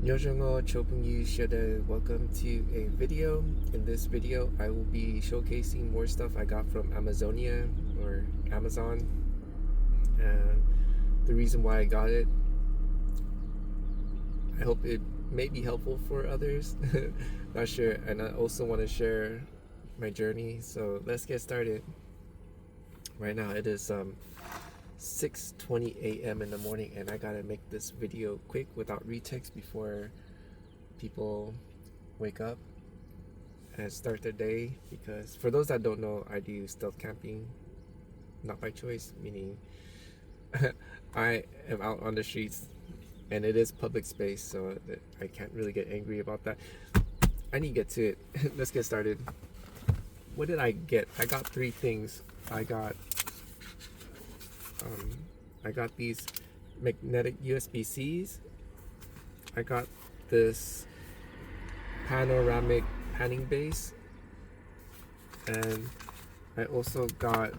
Welcome to a video. In this video, I will be showcasing more stuff I got from Amazonia or Amazon, and the reason why I got it. I hope it may be helpful for others. Not sure. And I also want to share my journey. So let's get started. Right now it is 6:20 a.m. in the morning, and I gotta make this video quick without retext before people wake up and start their day. Because for those that don't know, I do stealth camping, not by choice, meaning I am out on the streets and it is public space, so I can't really get angry about that. I need to get to it. Let's get started. What did I get? I got three things. I got these magnetic USBCs. I got this panoramic panning base, and I also got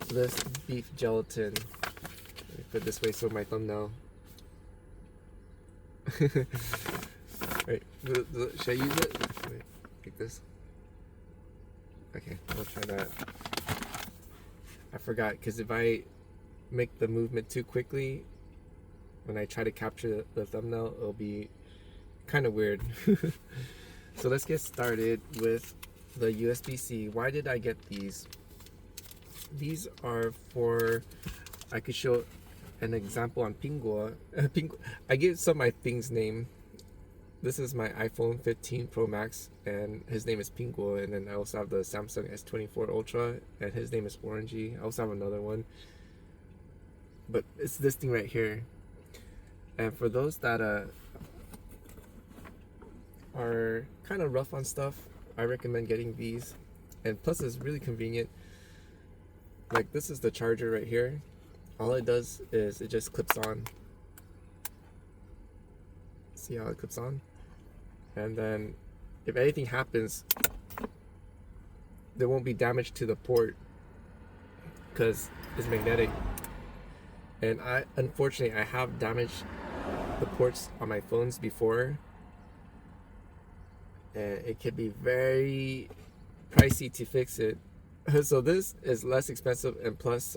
this beef gelatin. Let me put it this way so my thumbnail. Wait, should I use it? Wait, like this. Okay, we'll try that. I forgot, because if I make the movement too quickly when I try to capture the thumbnail, it'll be kind of weird. So let's get started with the USB-C. Why did I get these? These are for, I could show an example on pingguo. I give some of my things name. This is my iPhone 15 Pro Max, and his name is Pingguo. And then I also have the Samsung S24 Ultra, and his name is Orangey. I also have another one, but it's this thing right here. And for those that are kind of rough on stuff, I recommend getting these. And plus, it's really convenient. Like, this is the charger right here. All it does is it just clips on. See how it clips on? And then if anything happens, there won't be damage to the port because it's magnetic. And unfortunately I have damaged the ports on my phones before, and it can be very pricey to fix it. So this is less expensive, and plus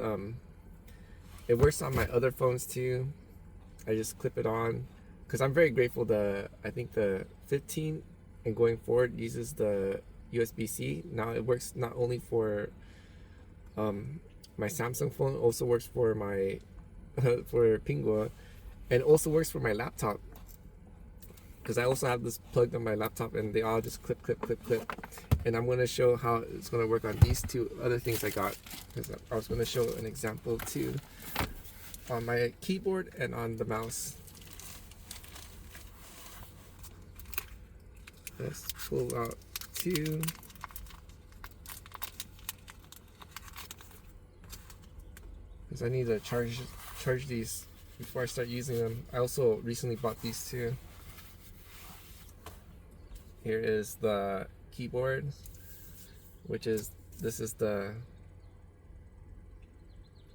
it works on my other phones too. I just clip it on, because I'm very grateful I think the 15 and going forward uses the USB-C. Now it works not only for my Samsung phone, also works for my for Pingguo, and also works for my laptop, because I also have this plugged on my laptop, and they all just clip. And I'm going to show how it's going to work on these two other things I got, because I was going to show an example too on my keyboard and on the mouse. Let's pull out two. Because I need to charge these before I start using them. I also recently bought these too. Here is the keyboard, this is the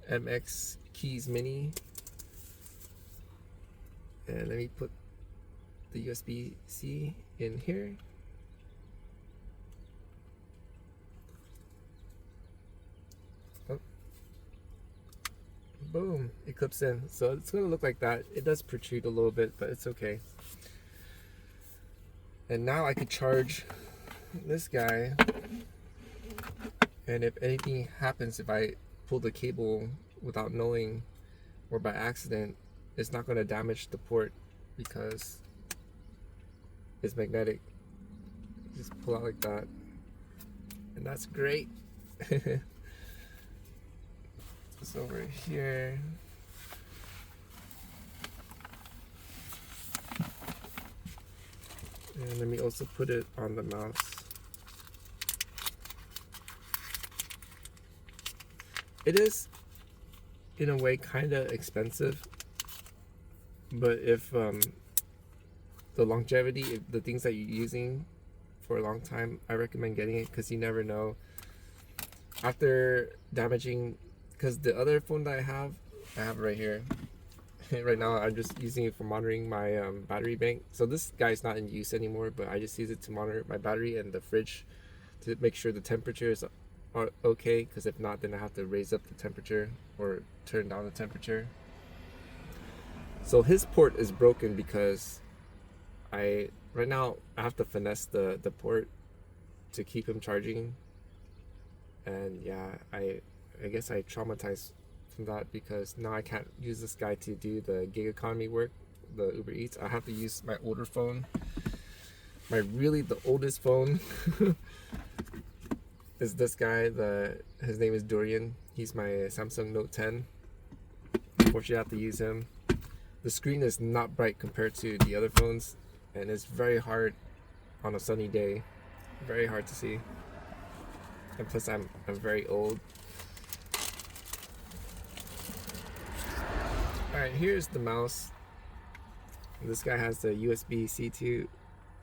MX Keys Mini. And let me put the USB-C in here. Oh. Boom, it clips in. So it's gonna look like that. It does protrude a little bit, but it's okay. And now I could charge this guy, and if anything happens, if I pull the cable without knowing or by accident, it's not going to damage the port because it's magnetic. Just pull out like that, and that's great. It's over here. And let me also put it on the mouse. It is, in a way, kind of expensive, but if the longevity, if the things that you're using for a long time, I recommend getting it, because you never know. After damaging, because the other phone that I have right here, Right now I'm just using it for monitoring my battery bank. So this guy's not in use anymore, but I just use it to monitor my battery and the fridge to make sure the temperature is okay, because if not, then I have to raise up the temperature or turn down the temperature. So his port is broken because right now I have to finesse the port to keep him charging. And yeah, I guess I traumatized from that, because now I can't use this guy to do the gig economy work, the Uber Eats. I have to use my older phone, the oldest phone is this guy. His name is Dorian. He's my Samsung Note 10. Unfortunately, I have to use him. The screen is not bright compared to the other phones, and it's very hard on a sunny day. Very hard to see. And plus, I'm very old. Alright, here's the mouse. This guy has the USB-C too.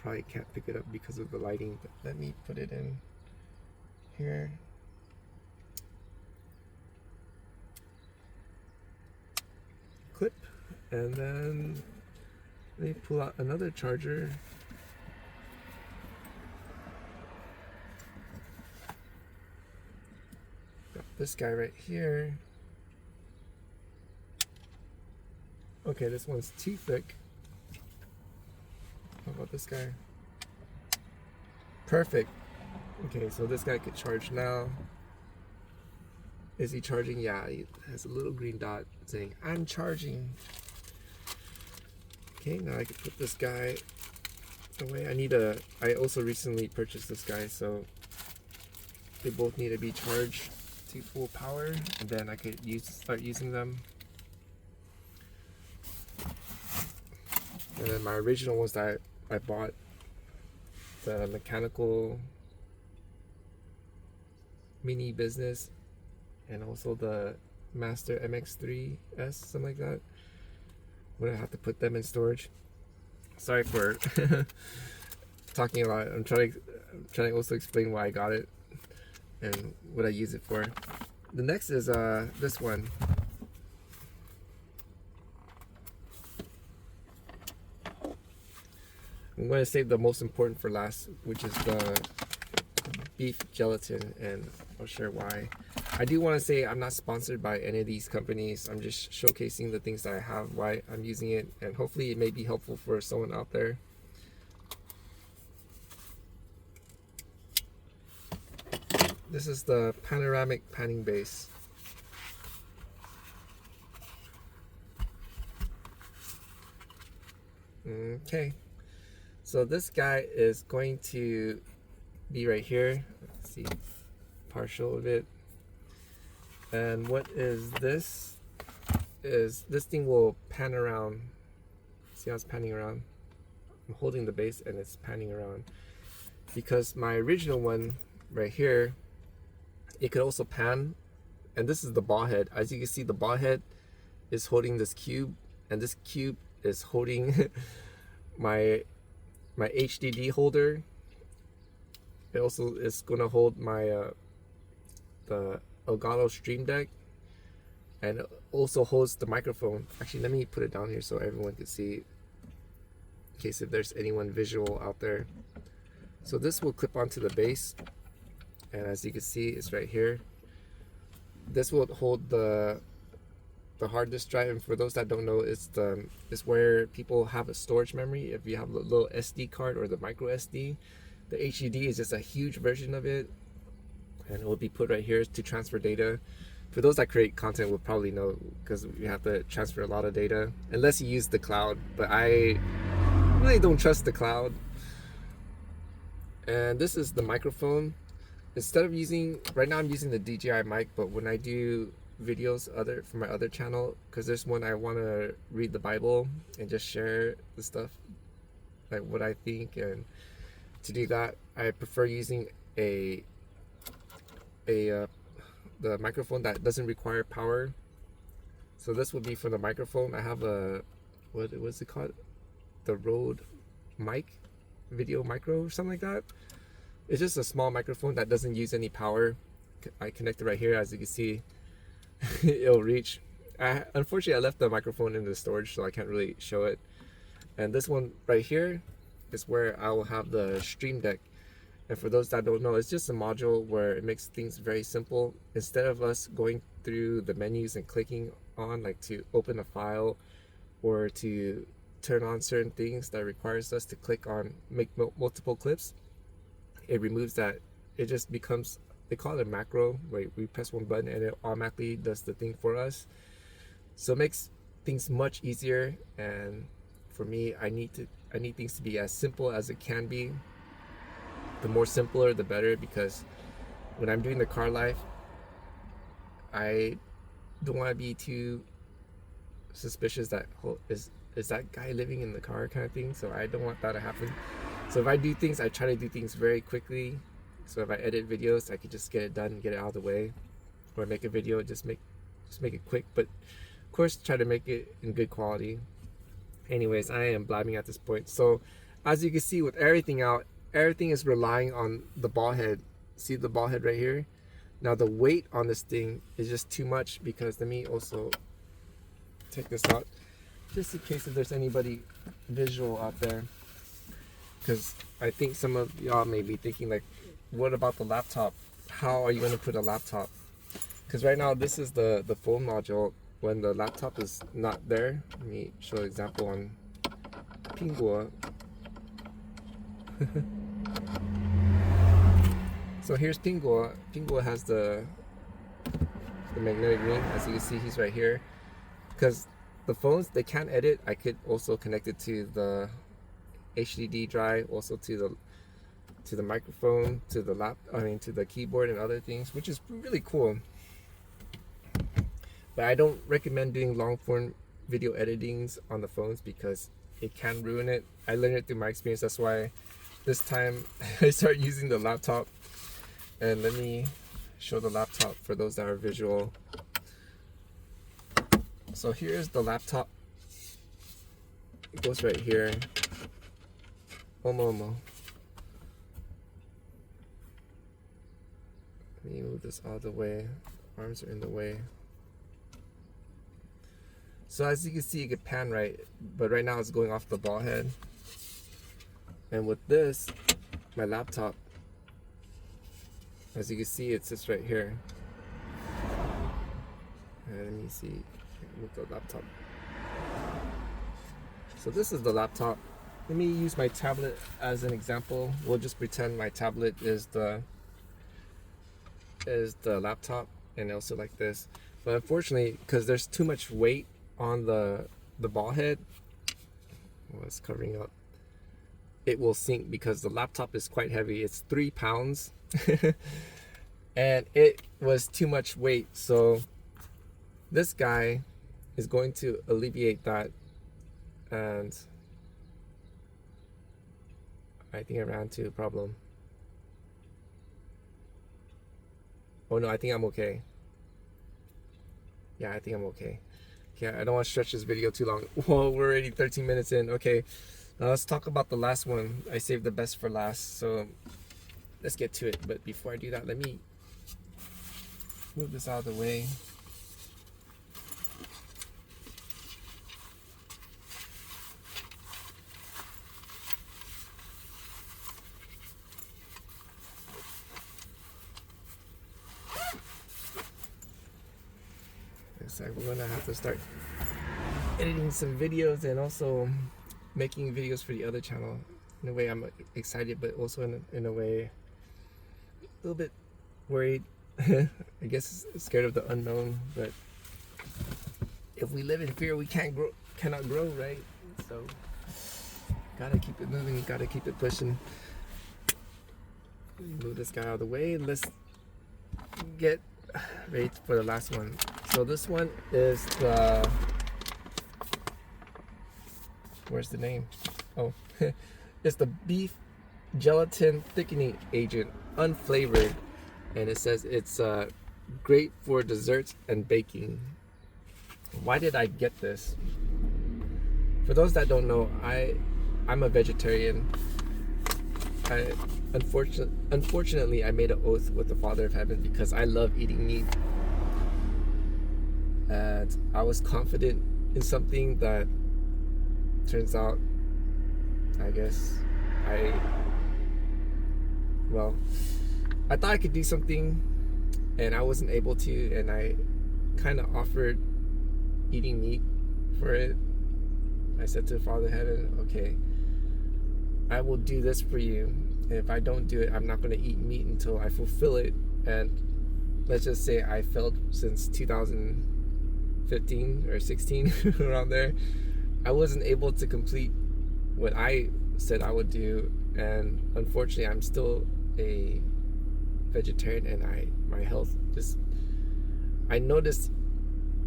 Probably can't pick it up because of the lighting, but let me put it in here. Clip, and then let me pull out another charger. Got this guy right here. Okay, this one's too thick. How about this guy? Perfect. Okay, so this guy could charge now. Is he charging? Yeah, he has a little green dot saying, I'm charging. Okay, now I can put this guy away. I also recently purchased this guy, so they both need to be charged to full power, and then I could start using them. And then my original ones that I bought, the mechanical mini business, and also the Master MX3S, something like that. I'm gonna have to put them in storage. Sorry for talking a lot. I'm trying to also explain why I got it and what I use it for. The next is this one. I'm going to save the most important for last, which is the beef gelatin, and I'll share why. I do want to say I'm not sponsored by any of these companies. I'm just showcasing the things that I have, why I'm using it, and hopefully it may be helpful for someone out there. This is the Panoramic panning base. Okay. So this guy is going to be right here. Let's see, partial of it. And what is this? Is this thing will pan around. See how it's panning around? I'm holding the base and it's panning around. Because my original one right here, it could also pan. And this is the ball head. As you can see, the ball head is holding this cube, and this cube is holding my HDD holder. It also is going to hold my the Elgato Stream Deck, and it also holds the microphone. Actually, let me put it down here so everyone can see, in case if there's anyone visual out there. So this will clip onto the base, and as you can see, it's right here. This will hold the hard disk drive, and for those that don't know, it's where people have a storage memory. If you have a little SD card or the micro SD, the HDD is just a huge version of it, and it will be put right here to transfer data. For those that create content will probably know, because you have to transfer a lot of data, unless you use the cloud, but I really don't trust the cloud. And this is the microphone. Instead of using, right now I'm using the DJI Mic, but when I do videos for my other channel, because there's one I want to read the Bible and just share the stuff, like what I think, and to do that I prefer using the microphone that doesn't require power. So this would be for the microphone. I have a what's it called, the RØDE VideoMicro or something like that. It's just a small microphone that doesn't use any power. I connect it right here. As you can see, it'll reach. Unfortunately, I left the microphone in the storage, so I can't really show it. And this one right here is where I will have the Stream Deck. And for those that don't know, it's just a module where it makes things very simple. Instead of us going through the menus and clicking on like to open a file or to turn on certain things that requires us to click on make multiple clips, it removes that. It just becomes, they call it a macro, where we press one button and it automatically does the thing for us. So it makes things much easier. And for me, I need things to be as simple as it can be. The more simpler, the better, because when I'm doing the car life, I don't want to be too suspicious that is that guy living in the car kind of thing. So I don't want that to happen. So if I do things, I try to do things very quickly. So if I edit videos, I could just get it done, get it out of the way, or make a video, just make it quick. But of course, try to make it in good quality. Anyways, I am blabbing at this point. So as you can see, with everything out, everything is relying on the ball head. See the ball head right here? Now the weight on this thing is just too much, because let me also take this out just in case if there's anybody visual out there, because I think some of y'all may be thinking like, what about the laptop? How are you going to put a laptop? Because right now this is the phone module. When the laptop is not there, let me show an example on Pingguo. So here's Pingguo. Pingguo has the magnetic ring. As you can see, he's right here. Because the phones, they can't edit. I could also connect it to the HDD drive, also to the microphone, to the keyboard and other things, which is really cool. But I don't recommend doing long form video editings on the phones because it can ruin it. I learned it through my experience. That's why this time I start using the laptop. And let me show the laptop for those that are visual. So here's the laptop. It goes right here. Omo. Let me move this out of the way. Arms are in the way. So as you can see, you can pan right, but right now it's going off the ball head. And with this, my laptop, as you can see, it sits right here. And let me see, move the laptop. So this is the laptop. Let me use my tablet as an example. We'll just pretend my tablet is the laptop, and also like this. But unfortunately, because there's too much weight on the ball head, well, it's covering up, it will sink because the laptop is quite heavy. It's 3 pounds and it was too much weight. So this guy is going to alleviate that, and I think I ran into a problem. Oh no, I think I'm okay. Yeah, I think I'm okay. Okay, I don't want to stretch this video too long. Whoa, we're already 13 minutes in. Okay, now let's talk about the last one. I saved the best for last, so let's get to it. But before I do that, let me move this out of the way. Looks like we're gonna have to start editing some videos and also making videos for the other channel. In a way, I'm excited, but also in a way a little bit worried. I guess scared of the unknown. But if we live in fear, we cannot grow, right? So gotta keep it moving, gotta keep it pushing. Move this guy out of the way. Let's get ready for the last one. So this one is the, where's the name? Oh, it's the beef gelatin thickening agent, unflavored, and it says it's great for desserts and baking. Why did I get this? For those that don't know, I'm a vegetarian. Unfortunately, I made an oath with the Father of Heaven because I love eating meat. and I was confident in something that turns out, I guess, I thought I could do something and I wasn't able to, and I kind of offered eating meat for it. I said to Father Heaven, okay, I will do this for you, and if I don't do it, I'm not going to eat meat until I fulfill it. And let's just say I failed since 2015 or 16 around there. I wasn't able to complete what I said I would do, and unfortunately I'm still a vegetarian, and my health just, I noticed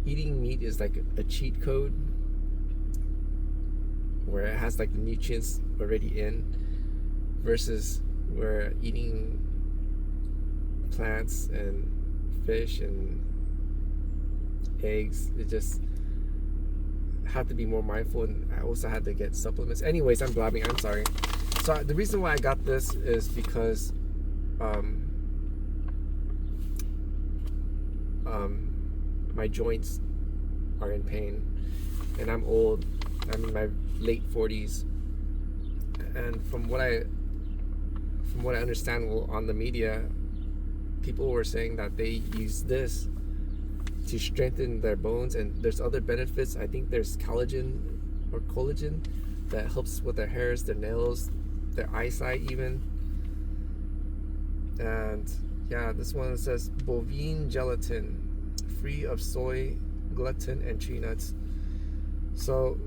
eating meat is like a cheat code where it has like the nutrients already in, versus where eating plants and fish and eggs, it just had to be more mindful. And I also had to get supplements. Anyways, I'm blabbing, I'm sorry. So the reason why I got this is because my joints are in pain, and I'm old. I'm in my late 40s, and from what I understand, on the media, people were saying that they use this to strengthen their bones, and there's other benefits. I think there's collagen that helps with their hairs, their nails, their eyesight even. And yeah, this one says bovine gelatin, free of soy, gluten, and tree nuts. So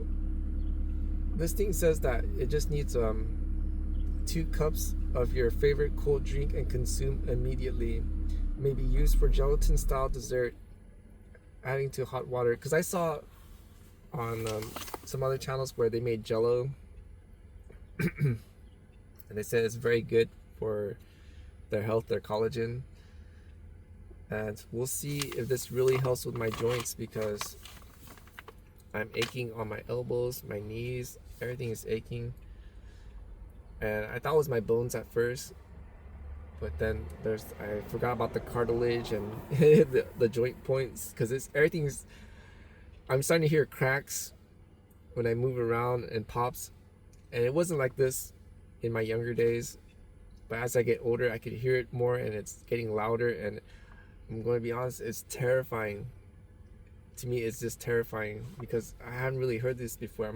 this thing says that it just needs 2 cups of your favorite cold drink and consume immediately. May be used for gelatin style dessert, adding to hot water. Because I saw on some other channels where they made jello and they said it's very good for their health, their collagen. And we'll see if this really helps with my joints, because I'm aching on my elbows, my knees, everything is aching. And I thought it was my bones at first, but then I forgot about the cartilage and the joint points, because I'm starting to hear cracks when I move around and pops. And it wasn't like this in my younger days, but as I get older, I could hear it more, and it's getting louder. And I'm going to be honest, it's terrifying. To me, it's just terrifying, because I haven't really heard this before.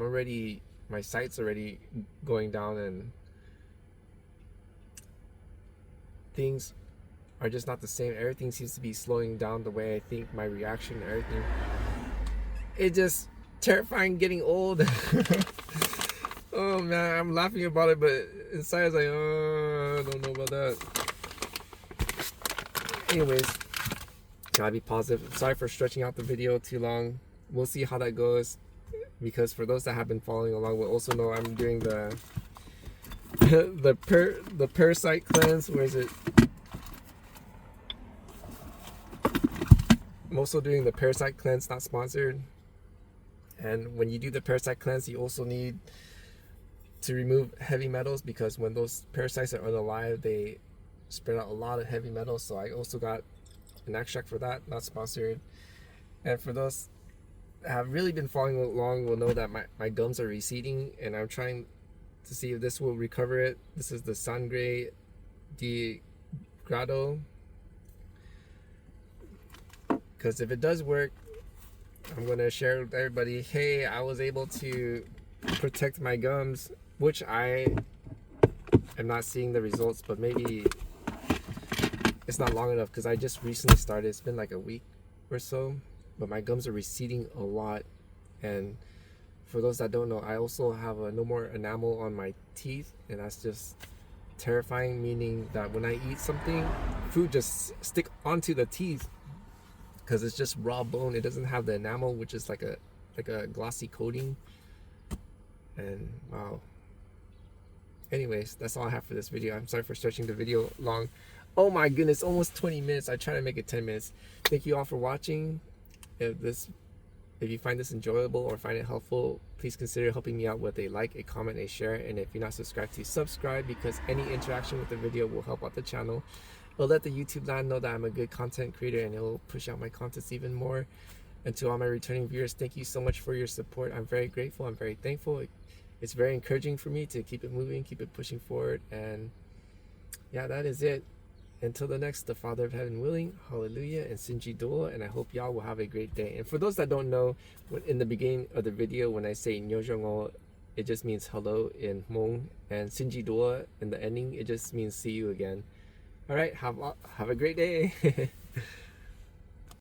My sight's already going down, and things are just not the same. Everything seems to be slowing down the way I think, my reaction, everything. It's just terrifying getting old. Oh man, I'm laughing about it, but inside I was like, oh, I don't know about that. Anyways, gotta be positive. Sorry for stretching out the video too long. We'll see how that goes, because for those that have been following along will also know I'm doing the parasite cleanse. Where is it? I'm also doing the parasite cleanse, not sponsored. And when you do the parasite cleanse, you also need to remove heavy metals, because when those parasites are unalive, they spread out a lot of heavy metals. So I also got an extract for that, not sponsored. And for those that have really been following along will know that my gums are receding, and I'm trying to see if this will recover it. This is the Sangre de Grado, because if it does work, I'm going to share with everybody, hey, I was able to protect my gums, which I am not seeing the results, but maybe it's not long enough, because I just recently started. It's been like a week or so, but my gums are receding a lot. And for those that don't know, I also have no more enamel on my teeth, and that's just terrifying, meaning that when I eat something, food just stick onto the teeth, because it's just raw bone. It doesn't have the enamel, which is like a glossy coating. And wow. Anyways, that's all I have for this video. I'm sorry for stretching the video long. Oh my goodness, almost 20 minutes. I try to make it 10 minutes. Thank you all for watching. If you find this enjoyable or find it helpful, please consider helping me out with a like, a comment, a share, and if you're not subscribed, to subscribe, because any interaction with the video will help out the channel. It'll let the YouTube land know that I'm a good content creator, and it'll push out my contents even more. And to all my returning viewers, thank you so much for your support. I'm very grateful. I'm very thankful. It's very encouraging for me to keep it moving, keep it pushing forward. And yeah, that is it. Until the next, the Father of Heaven willing, hallelujah, and Sinji Dua, and I hope y'all will have a great day. And for those that don't know, in the beginning of the video, when I say Nyojongo, it just means hello in Hmong, and Sinji Dua in the ending, it just means see you again. All right, have a great day.